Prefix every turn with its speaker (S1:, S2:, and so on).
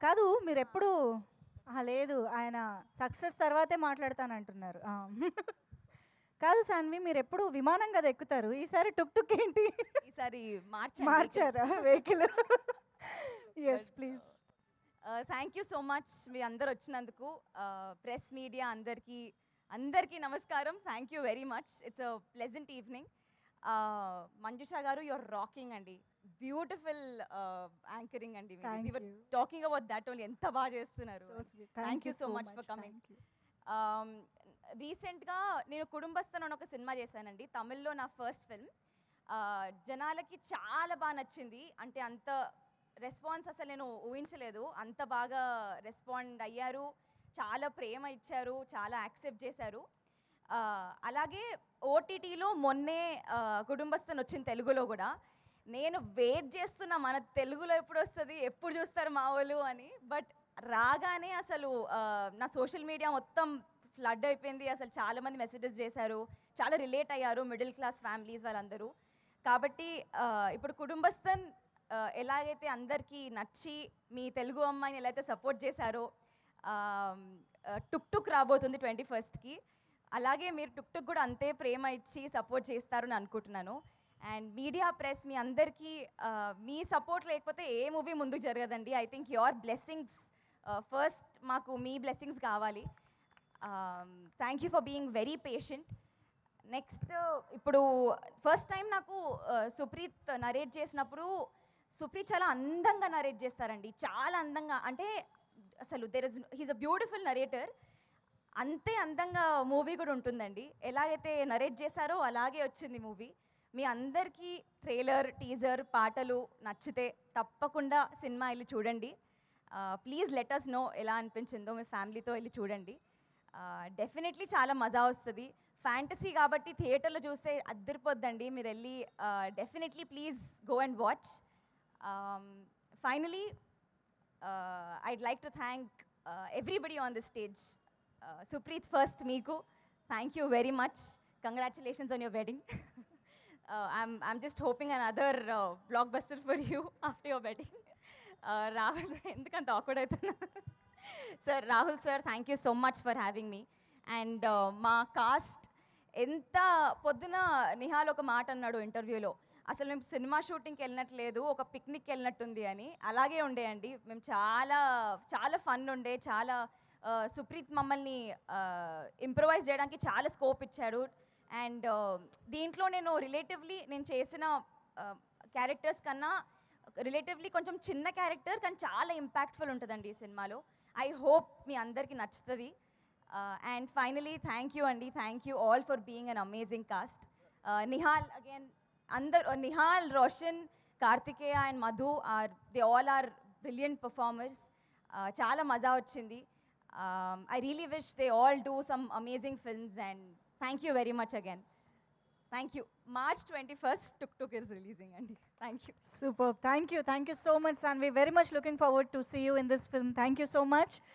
S1: కాదు మీరెప్పుడు లేదు. ఆయన సక్సెస్ తర్వాతే మాట్లాడతానంటున్నారు. కాదు సాన్వి మీరెప్పుడు విమానం గదా ఎక్కుతారు. ఈసారి టుక్ టుక్ ఏంటి?
S2: ఈసారి
S1: మార్చారా vehicle? Yes please.
S2: Thank you so much మీ అందరు వచ్చినందుకు. ప్రెస్ మీడియా అందరికీ నమస్కారం. Thank you very much. It's a pleasant evening. Manjusha garu your rocking అండి. బ్యూటిఫుల్ యాంకరింగ్ అండి.
S1: Thank you.
S2: Talking about that only ఎంత బాగా చేస్తున్నారు.
S1: So sweet.
S2: Thank you so much for coming. రీసెంట్గా నేను కుటుంబస్థన్ అని ఒక సినిమా చేశానండి. తమిళ్లో నా ఫస్ట్ ఫిల్మ్. జనాలకి చాలా బాగా నచ్చింది. అంటే అంత రెస్పాన్స్ అసలు నేను ఊహించలేదు. అంత బాగా రెస్పాండ్ అయ్యారు, చాలా ప్రేమ ఇచ్చారు, చాలా యాక్సెప్ట్ చేశారు. అలాగే ఓటీటీలో మొన్నే కుటుంబస్థన్ వచ్చింది తెలుగులో కూడా. నేను వెయిట్ చేస్తున్నా మన తెలుగులో ఎప్పుడు వస్తుంది, ఎప్పుడు చూస్తారు మా వాళ్ళు అని. బట్ రాగానే అసలు నా సోషల్ మీడియా మొత్తం ఫ్లడ్ అయిపోయింది. అసలు చాలామంది మెసేజెస్ చేశారు, చాలా రిలేట్ అయ్యారు మిడిల్ క్లాస్ ఫ్యామిలీస్ వాళ్ళందరూ. కాబట్టి ఇప్పుడు కుటుంబస్థన్ ఎలాగైతే అందరికీ నచ్చి మీ తెలుగు అమ్మాయిని ఎలా అయితే సపోర్ట్ చేశారో, టుక్ టుక్ రాబోతుంది 21st అలాగే మీరు టుక్ టుక్ కూడా అంతే ప్రేమ ఇచ్చి సపోర్ట్ చేస్తారని అనుకుంటున్నాను. అండ్ మీడియా ప్రెస్ మీ అందరికీ మీ సపోర్ట్ లేకపోతే ఏ మూవీ ముందుకు జరగదండి. I think your blessings first, మాకు మీ బ్లెస్సింగ్స్ కావాలి. Thank you for being very patient. Next ఇప్పుడు ఫస్ట్ టైం నాకు సుప్రీత్ నరేట్ చేసినప్పుడు, సుప్రీత్ చాలా అందంగా నరేట్ చేస్తారండి. చాలా అందంగా, అంటే అసలు హీస్ అ బ్యూటిఫుల్ నరేటర్. అంతే అందంగా మూవీ కూడా ఉంటుందండి. ఎలాగైతే నరేట్ చేశారో అలాగే వచ్చింది మూవీ. మీ అందరికీ ట్రైలర్, టీజర్, పాటలు నచ్చితే తప్పకుండా సినిమా వెళ్ళి చూడండి. ప్లీజ్ లెట్ అస్ నో ఎలా అనిపించిందో. మీ ఫ్యామిలీతో వెళ్ళి చూడండి. డెఫినెట్లీ చాలా మజా వస్తుంది. ఫ్యాంటసీ కాబట్టి థియేటర్లో చూస్తే అద్దరిపోద్దండి. మీరు వెళ్ళి definitely please go and watch. Finally I'd like to thank everybody on the stage. Supreeth first మీకు thank you very much. Congratulations on your wedding. I'm just hoping another blockbuster for you after your wedding. Rahul, ఎందుకంత awkward అవుతున్నా. Sir, Rahul sir, thank you so much for having me. And మా cost ఎంత పొద్దున నిహాల్ ఒక మాట అన్నాడు ఇంటర్వ్యూలో, అసలు మేము సినిమా షూటింగ్కి వెళ్ళినట్లేదు, ఒక పిక్నిక్కి వెళ్ళినట్టుంది అని. అలాగే ఉండేయండి. మేము చాలా చాలా ఫన్ ఉండే, చాలా సుప్రీత్ మమ్మల్ని ఇంప్రొవైజ్ చేయడానికి చాలా స్కోప్ ఇచ్చాడు. అండ్ దీంట్లో నేను చేసిన క్యారెక్టర్స్ కన్నా రిలేటివ్లీ కొంచెం చిన్న క్యారెక్టర్, కానీ చాలా ఇంపాక్ట్ఫుల్ ఉంటుందండి ఈ సినిమాలో. ఐ హోప్ మీ అందరికీ నచ్చుతుంది. అండ్ ఫైనలీ థ్యాంక్ యూ అండి. Thank you all for being an amazing cast. Nihal again, Nihal, Roshan, Karthikeya and Madhu they all are brilliant performers. చాలా మజా వచ్చింది. I really wish they all do some amazing films, and thank you very much again. Thank you. March 21st, Tuk Tuk is releasing, Andy. Thank you.
S1: Superb. Thank you so much, Sanvi. Very much looking forward to see you in this film. Thank you so much.